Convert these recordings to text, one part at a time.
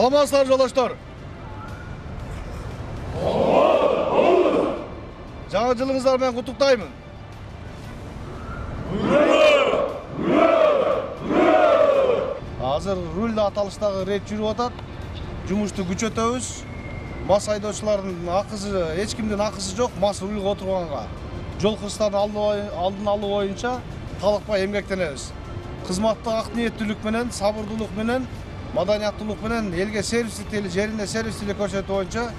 Саламатсыздар жолдоштор. Жаңа жылыңыздар менен куттуктаймын. Азыр рульда аталыштагы рейд жүрүп атат. Жумушту күчөтөбүз. Мас айдоочулардын акысы, эч кимдин акысы жок, мас рульга отурганга. Жол кырсыктарын алдын алуу боюнча талыкпай эмгектенебиз. Кызматтык ак ниеттүүлүк менен, сабырдуулук менен, маданияттуулук менен элге сервистик жеринде сервистик көрсөтүү боюнча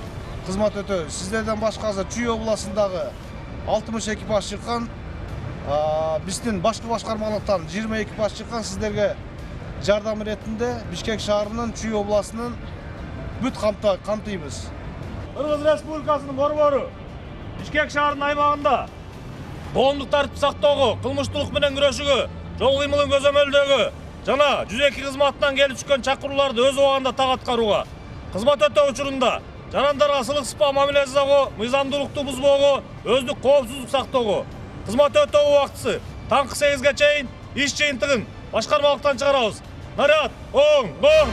кызмат өтөбүз. Сиздерден башка азыр Чүй областындагы 60 экипаж чыккан. Биздин башкы башкармалыктан 20 экипаж чыккан. Сиздерге жардам иретинде Бишкек шаарынын, Чүй областынын бүт камтыйбыз. Кыргыз Республикасынын борбору Бишкек шаарынын аймагында коомдук тартипти сактоого, кылмыштуулук менен күрөшүүгө, жол кыймылын көзөмөлдөөгө жана 102 кызматынан келип түшкөн чакырууларды өз убагында так аткарууга, кызмат өтөө учурунда жарандарга сылык сыпаа мамиле жасоого, мыйзамдуулукту бузбоого, өздүк коопсуздук сактоого, кызмат өтөө убактысы таңкы 8ге чейин иш жыйынтыгын башкармалыктан чыгарабыз. Наряд, оң, оң!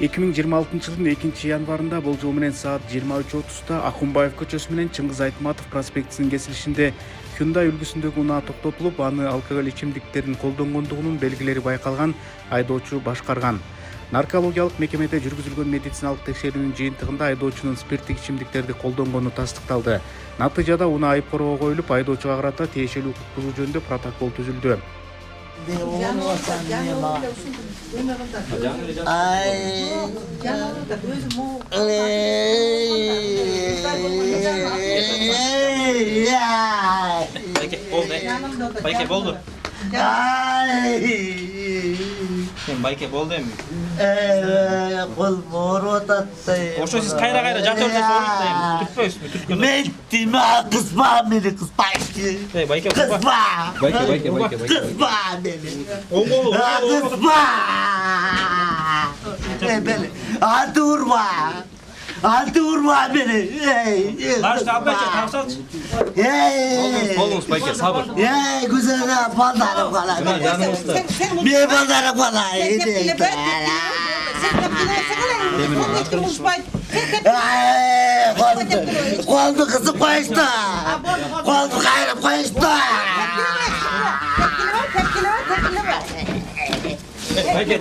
2026 жылдын 2-январында болжол менен саат 23:30 Акунбаев көчөсү менен Чыңгыз Айтматов проспектисинин кесилишинде Hyundai үлгүсүндөгү унаа токтотулуп, аны алкоголь ичимдиктерин колдонгондугунун белгилери байкалган айдоочу башкарган. Наркологиялык мекемеде жүргүзүлгөн медициналык текшерүүнүн жыйынтыгында айдоочунун спирттик ичимдиктерди колдонгону тастыкталды. Натыйжада унаа айыпкорго коюлуп, айдоочуга карата тиешелүү укук бузуу жөнүндө протокол түзүлдү. Bayke boldu. Bayke boldu endi. Kol morutatay. Oşo siz kayra jata berсеңиz орунтайм. Түртпөйсүзбү? Түрткөн. Men dime kızma beni kızma işte. Bayke Kızma. Bayke. Kızma beni. Oğul. Kızma. Beni. Altı vurma beni. Baş tabaka tavsaç. Olmuş Bayke sabır. Güzel pazarı falan. Yanımızda. Bir pazarı falan. Koldu kızı koştu. Koldu gayrı koştu. Bayke.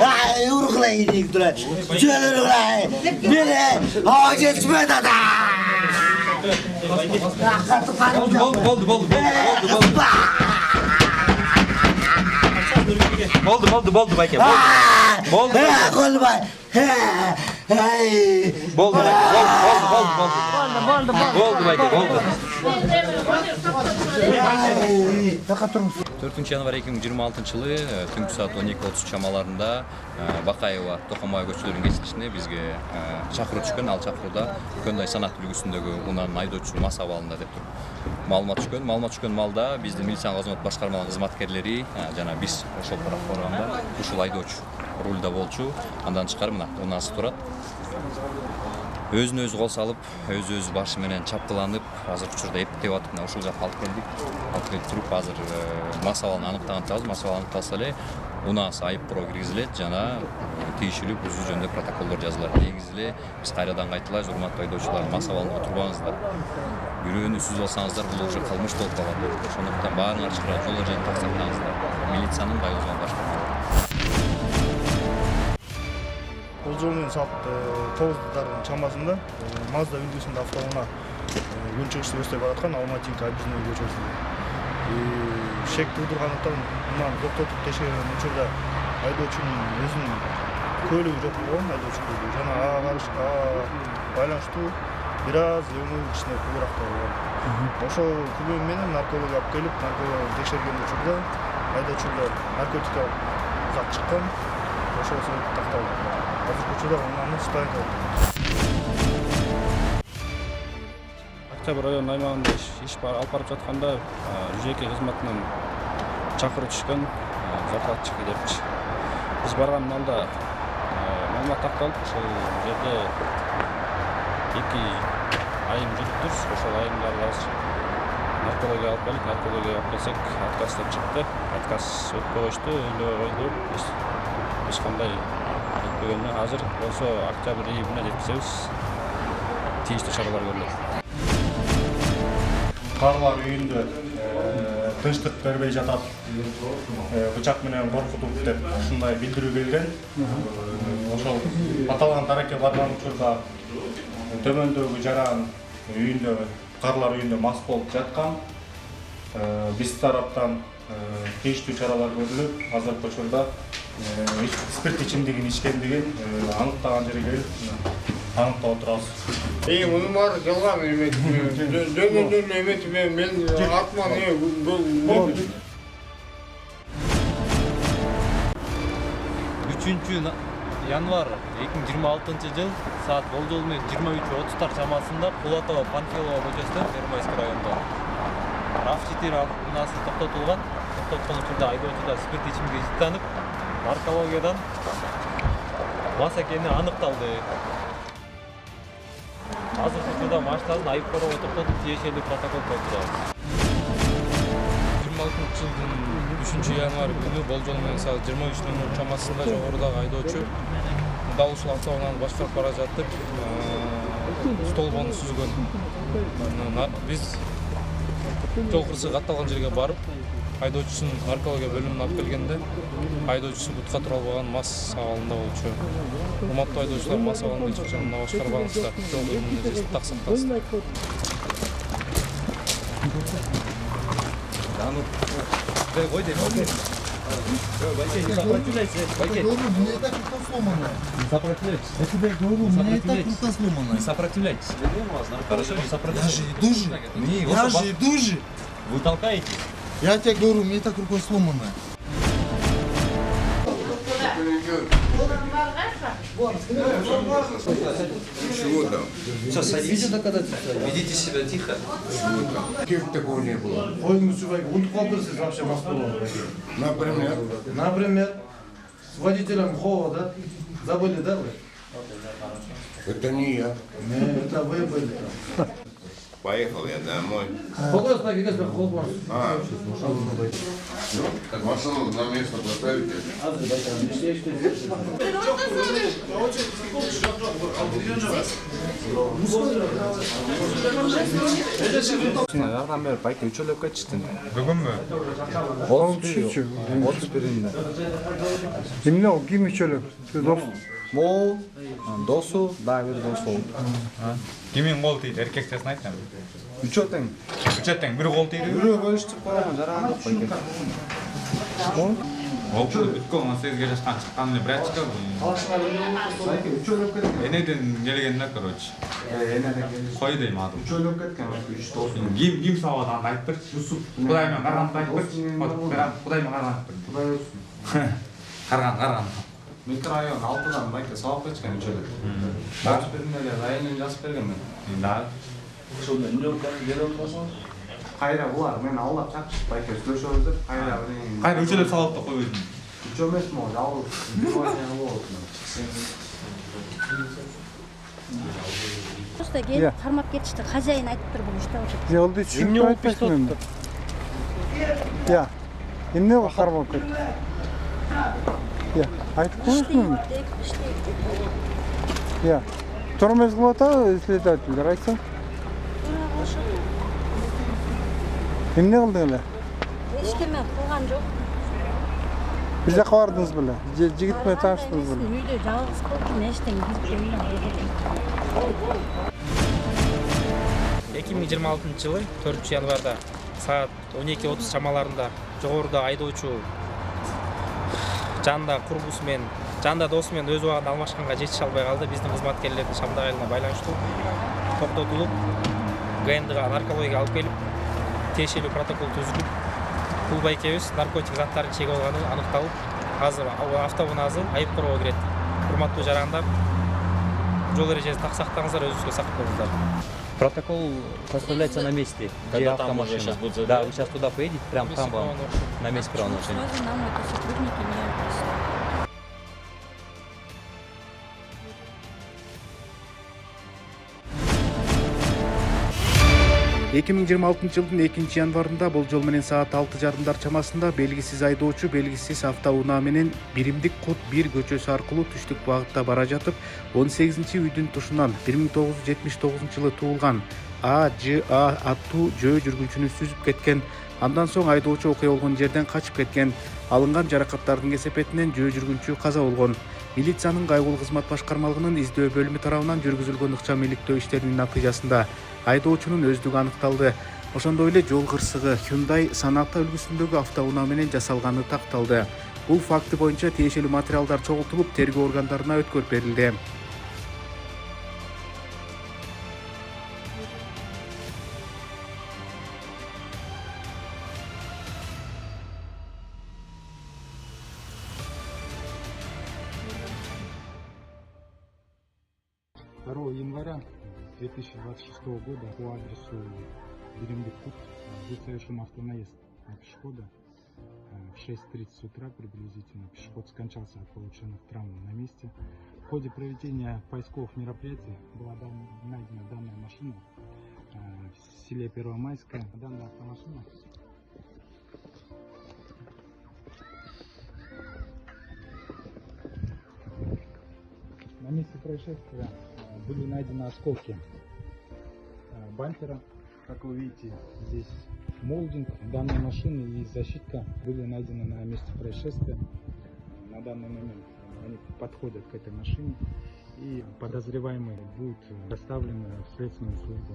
Ay uruklayın ilk duran. Şöyle uruklayın. Beni ağaç etmedi da. Boldu Bayke. Boldu. Kol bay. Boldu Bayke. 4-январь 2026-жылы түнкү саат 12:30 чамаларында Бакаева Токомай көчөлөрүнүн кесилишине бизге чакыруу түшкөн. Ал чакырууда Hyundai санат үлгүсүндөгү унаанын айдоочусу мас абалында деп туруп маалымат түшкөн. Маалымат түшкөн малда биздин милициянын кызмат башкармалыгынын кызматкерлери жана биз ошол программада ушул айдоочу рульда болчу. Андан тышкары мына унаасы турат. Өзүнө өзү кол салып, өзү башы менен чапкыланып, азыр учурда эптеп атып, мына ушул жакка алып келдик. Алып келип туруп, азыр мас абалын аныктаган атабыз. Мас абалы аныкталса эле унаасы айыпкорго киргизилет жана тийиштүү бузуу жөнүндө протоколдор жазылат. Негизи эле биз кайрадан кайталайбыз, урматтуу айдоочулар, мас абалында отурбаңыздар. Бирөөнү сүзүп алсаңыздар, бул уже кылмыш болуп калат. Ошондуктан баарыңар чакырып, жол эрежени так сактаңыздар. Милициянын байылган башкармалыгы. Болжол менен саат 9:00 чамасында Mazda үлгүсүндө автоунаа күнчыгышты көздөй бараткан Алматинка объездной көчөсүндө шек туудургандыктан мынаны токтотуп текшерген учурда айдоочунун өзүнүн көлүгү жок болгон, айдоочу көлүгү жана ага байланыштуу бир аз өңү кичине кубуракта болгон. Ошол күбө менен нарколог алып келип, нарколог текшерген учурда айдоочудо наркотикалык зат чыккан. Ошол себептен такталды. Азыркы учурда унаны стоянкага Октябрь район аймагында иш алып барып жатканда жеке кызматынан чакыруу түшкөн закладчик депчи. Биз барган малда маалымат такталып, ошол жерде 2 айым жүрүптүр. Ошол айымдарды азыр наркология алып келип, наркология алып келсек, отказ деп чыкты. Отказ өтпөй коюшту, өйлөбөй койду. Эч кандай өтпөгөнүнө азыр болсо октябрь июнуна жеткизебиз. Тийиштүү чаралар көрүлөт. Карлар үйүндө тынчтык бербей жатат, бычак менен коркутуп деп ушундай билдирүү келген. Ошол аталган дарекке барган учурда төмөндөгү жаран үйүндө, карлар үйүндө мас болуп жаткан. Биз тараптан тийиштүү чаралар көрүлүп, азыркы учурда спирт ичимдигин ичкендигин аныктаган жерге келип аныктап отурабыз. Мунун баары жалган эме. Дөңгөндөрдүн эмети мен атман бул 3 январь 2026 жыл саат болжол менен 23:30 чамасында Кулатова Панфилова көчөсүндө Первомайский районунда RAV4 автобусы токтотулган. Токтоткон учурда айдоочуда спирт ичимдиги ичтанып, наркологиядан мас экени аныкталды. Азыркы учурда машинасын айыпкорго токтотуп, тиешелүү протокол толтурабыз. 26 жылдын 3 январь күнү болжол менен саат 23:00 чамасында жогорудагы айдоочу дал ушул автоунааны башкарып бара жатып столбону сүзгөн. Биз жол кырсыгы катталган жерге барып, айдоочусун наркология бөлүмүнө алып келгенде, айдоочусу бутка тура албаган мас абалында болчу. Урматтуу айдоочулар, мас абалында эч качан мына башкарбаңыздар. Жол бөлүмүндө так сакталсын. Ой, не сопротивляйтесь. Хорошо, не сопротивляйтесь. Я же иду же. Вы толкаете? Я тебе говорю, у меня так рукой сломанная. Чего там? Что, садитесь? Ведите себя тихо. Такого не было. Например? Например, с водителем Хова, да? Забыли, да, вы? Это не я. Это вы были там. Поехал я домой. Машину на место поставите. Аягынан бери байке үчөлөп кетиштин. Бүгүнмү? 31-inde. Эмне ол ким үчөлөп? Дос. Мол досу, дагы бир досу. Кимин кол тийди? Эркекчесин айтам. Үчөө тең. Үчөтең бир кол тийди. Бирөө бөлүштүп койгон жаран жок байке. Окшо бүткөн 18 жашкан чыккан эле брачка. Байке үчөлөп кеткен. Энеден келген да, короче. Энеден Кой дейм адым. үчөлөп кеткен байке 3 досу. Ким сабады аны айтып берчи. Кудай менен карганды айтып берчи. Кудай менен карганды айтып берчи. Кудай өссүн. Карган. Микрорайон 6-дан байке сабап кеткен үчөлөп. Баш бирине эле районун жазып берген мен. Да. Ошондо эмне берип атасың? Кайра булар мени алдап чакырышып байке сүйлөшөбүз деп кайра менен. Кайра үчөлөп салып да койбойсуң. Үчөө эмесмин, ал жалгыз. Просто келип кармап кетишти. Хозяин айтып тур бул иштеп отуруп. Жолду түшүп айтпайсың эмне? Я. Эмне бол кармап кетти? Я, айтып коюңузбу? Я. Тормоз кылып атабы следователдер айтсаң? Эмне кылдың эле? Эчтеме кылган жок. Биз жака бардыңыз беле? Жигит менен тааныштыңыз беле? Үйдө жалгыз болуп эчтеме билбейм. 2026 жылы 4 январда саат 12:30 чамаларында жогоруда айдоочу жанында курбусу менен жанында досу менен өз убагында алмашканга жетише албай калды. Биздин кызматкерлердин Шамдак айылына байланыштуу токтотулуп, ГНДга наркологияга алып келип, тиешелүү протокол түзүлүп, бул байкебиз наркотик заттарын чегип алганы аныкталып, азыр автоунаазы айып короого кирет. Урматтуу жарандар, жол эрежесин так сактаңыздар, өзүңүзгө сактаңыздар. Протокол составляется на месте, где автомашина. Да, вы сейчас туда поедете, прям там вам на месте правонарушения. Сразу нам это сотрудники не прислали. 2026 жылдын 2 январында болжол менен саат 6:30 чамасында белгисиз айдоочу белгисиз автоунаа менен Биримдик Кут 1 көчөсү аркылуу түштүк багытта бара жатып 18-үйдүн тушунан 1979 жылы туулган А.Ж.А. аттуу жөө жүргүнчүнү сүзүп кеткен. Андан соң айдоочу окуя болгон жерден качып кеткен. Алынган жаракаттардын кесепетинен жөө жүргүнчү каза болгон. Милициянын кайгылуу кызмат башкармалыгынын издөө бөлүмү тарабынан жүргүзүлгөн ыкчам иликтөө иштеринин натыйжасында айдоочунун өздүгү аныкталды. Ошондой эле жол кырсыгы Hyundai Sonata үлгүсүндөгү автоунаа менен жасалганы такталды. Бул факты боюнча тиешелүү материалдар чогултулуп, тергөө органдарына өткөрүп берилди. Января 2026 года по адресу Биримдик Кут был совершен автонаезд на пешехода. В 6:30 утра приблизительно пешеход скончался от полученных травм на месте. В ходе проведения поисковых мероприятий была найдена данная машина в селе Первомайское. Данная автомашина на месте происшествия были найдены осколки бампера. Как вы видите, здесь молдинг данной машины и защитка были найдены на месте происшествия. На данный момент они подходят к этой машине, и подозреваемый будет доставлен в следственную службу.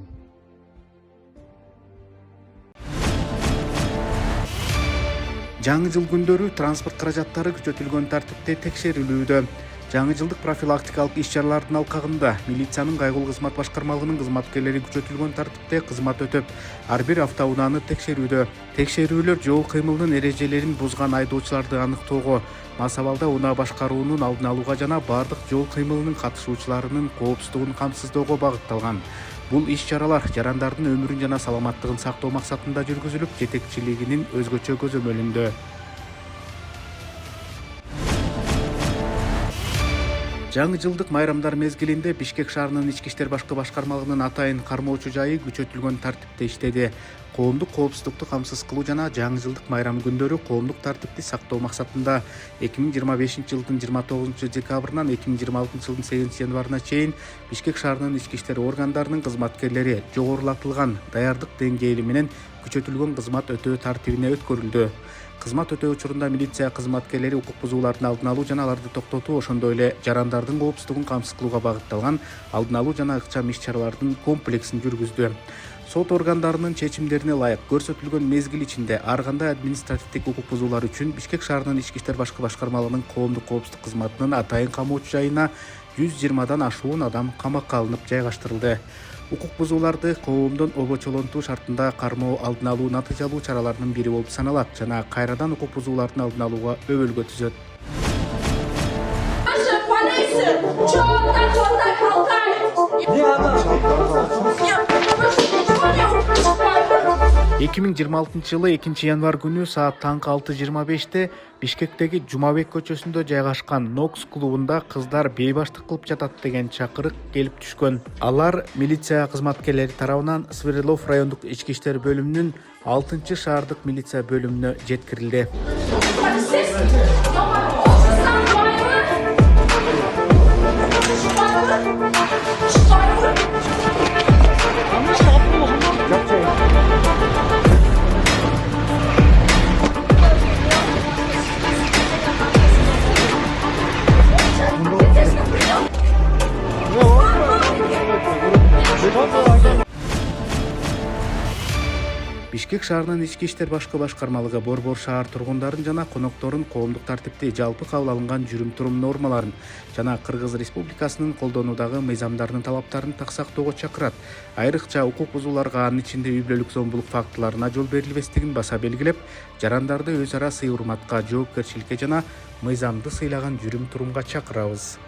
Жаңы жыл күндөрү транспорт каражаттары күчөтүлгөн тартипте текшерилүүдө. Жаңы жылдык профилактикалык иш-чаралардын алкагында милициянын кайгылуу кызмат башкармалыгынын кызматкерлери күчөтүлгөн тартипте кызмат өтөп, ар бир автоунааны текшерүүдө. Текшерүүлөр жол кыймылынын эрежелерин бузган айдоочуларды аныктоого, мас абалда унаа башкаруунун алдын алууга жана бардык жол кыймылынын катышуучуларынын коопсуздугун камсыздоого багытталган. Бул иш-чаралар жарандардын өмүрүн жана саламаттыгын сактоо максатында жүргүзүлүп, жетекчилигинин өзгөчө көзөмөлүндө. Жаңы жылдык майрамдар мезгилинде Бишкек шаарынын ички иштер башкы башкармалыгынын атайын кармоочу жайы күчөтүлгөн тартипте иштеди. Коомдук коопсуздукту камсыз кылуу жана жаңы жылдык майрам күндөрү коомдук тартипти сактоо максатында 2025 жылдын 29 декабрынан 2026 жылдын 8 январына чейин Бишкек шаарынын ички иштер органдарынын кызматкерлери жогорулатылган даярдык деңгээли менен күчөтүлгөн кызмат өтөө тартибине өткөрүлдү. Кызмат өтөө учурунда милиция кызматкерлери укук бузуулардын алдын алуу жана аларды токтотуу, ошондой эле жарандардын коопсуздугун камсыз кылууга багытталган алдын алуу жана ыкчам иш-чаралардын комплексин жүргүздү. Сот органдарынын чечимдерине ылайык көрсөтүлгөн мезгил ичинде ар кандай административдик укук бузуулар үчүн Бишкек шаарынын ички иштер башкы башкармалыгынын коомдук коопсуздук кызматынын атайын камоочу жайына 120дан ашуун адам камакка алынып жайгаштырылды. Укук бузууларды коомдон обочолонтуу шартында кармоо алдын алуу натыйжалуу чараларынын бири болуп саналат жана кайрадан укук бузуулардын алдын алууга өбөлгө түзөт. 2026 жылы 2 январ күнү саат таңкы 6:25 Бишкектеги Жумабек көчөсүндө жайгашкан Нокс клубунда кыздар бейбаштык кылып жатат деген чакырык келип түшкөн. Алар милиция кызматкерлери тарабынан Свердлов райондук ички иштер бөлүмүнүн 6 шаардык милиция бөлүмүнө жеткирилди. Бишкек шаарынын ички иштер башкы башкармалыгы Борбор шаар тургундарын жана конокторун коомдук тартипти жалпы кабыл алынган жүрүм-турум нормаларын жана Кыргыз Республикасынын колдонуудагы мыйзамдарынын талаптарын так сактоого чакырат. Айрыкча укук бузууларга, анын ичинде үй бүлөлүк зомбулук фактыларына жол берилбестигин баса белгилеп, жарандарды өз ара сый-урматка, жоопкерчиликке жана мыйзамды сыйлаган жүрүм-турумга чакырабыз.